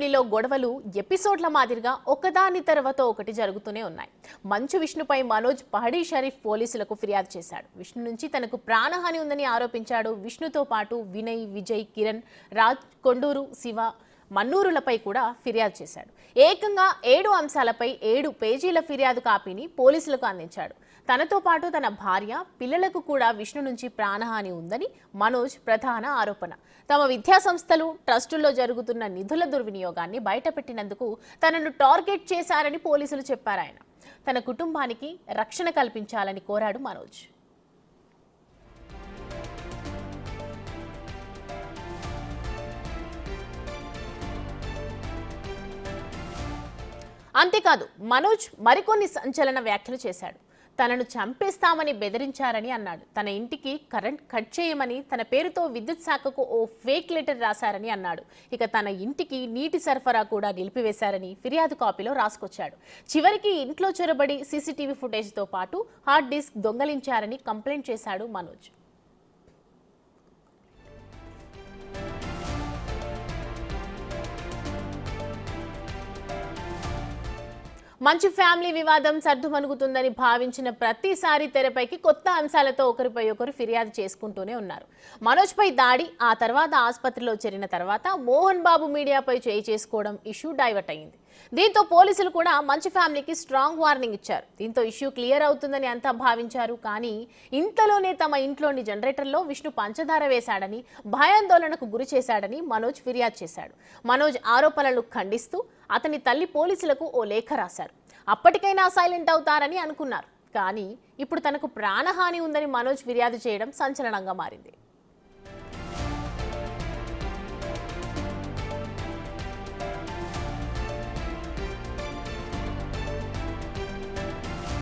ఫ్యామిలీలో గొడవలు ఎపిసోడ్ల మాదిరిగా ఒకదాని తర్వాత ఒకటి జరుగుతూనే ఉన్నాయి. మంచు విష్ణుపై మనోజ్ పహడీ షరీఫ్ పోలీసులకు ఫిర్యాదు చేశాడు. విష్ణు నుంచి తనకు ప్రాణహాని ఉందని ఆరోపించాడు. విష్ణుతో పాటు వినయ్, విజయ్, కిరణ్, రాజ్, కొండూరు, శివ, మన్నూరులపై కూడా ఫిర్యాదు చేశాడు. ఏకంగా 7 అంశాలపై 7 పేజీల ఫిర్యాదు కాపీని పోలీసులకు అందించాడు. తనతో పాటు తన భార్య, పిల్లలకు కూడా విష్ణు నుంచి ప్రాణహాని ఉందని మనోజ్ ప్రధాన ఆరోపణ. తమ విద్యా సంస్థలు, ట్రస్టుల్లో జరుగుతున్న నిధుల దుర్వినియోగాన్ని బయటపెట్టినందుకు తనను టార్గెట్ చేశారని పోలీసులు చెప్పారాయన. తన కుటుంబానికి రక్షణ కల్పించాలని కోరాడు మనోజ్. అంతేకాదు మనోజ్ మరికొన్ని సంచలన వ్యాఖ్యలు చేశాడు. తనను చంపేస్తామని బెదిరించారని అన్నాడు. తన ఇంటికి కరెంట్ కట్ చేయమని తన పేరుతో విద్యుత్ శాఖకు ఓ ఫేక్ లెటర్ రాశారని అన్నాడు. ఇక తన ఇంటికి నీటి సరఫరా కూడా నిలిపివేశారని ఫిర్యాదు కాపీలో రాసుకొచ్చాడు. చివరికి ఇంట్లో చొరబడి సీసీటీవీ ఫుటేజ్తో పాటు హార్డ్ డిస్క్ దొంగలించారని కంప్లైంట్ చేశాడు మనోజ్. మంచు ఫ్యామిలీ వివాదం సర్దుమణుగుతుందని భావించిన ప్రతిసారి తెరపైకి కొత్త అంశాలతో ఒకరిపై ఒకరు ఫిర్యాదు చేసుకుంటూనే ఉన్నారు. మనోజ్పై దాడి, ఆ తర్వాత ఆసుపత్రిలో చేరిన తర్వాత మోహన్ బాబు మీడియాపై చేయి చేసుకోవడం ఇష్యూ డైవర్ట్ అయింది. దీంతో పోలీసులు కూడా మంచు ఫ్యామిలీకి స్ట్రాంగ్ వార్నింగ్ ఇచ్చారు. దీంతో ఇష్యూ క్లియర్ అవుతుందని అంతా భావించారు. కానీ ఇంతలోనే తమ ఇంట్లోని జనరేటర్లో విష్ణు పంచదార వేశాడని, భయాందోళనకు గురి చేశాడని మనోజ్ ఫిర్యాదు చేశాడు. మనోజ్ ఆరోపణలు ఖండిస్తూ అతని తల్లి పోలీసులకు ఓ లేఖ రాశారు. అప్పటికైనా సైలెంట్ అవుతారని అనుకున్నారు. కానీ ఇప్పుడు తనకు ప్రాణహాని ఉందని మనోజ్ ఫిర్యాదు చేయడం సంచలనంగా మారింది.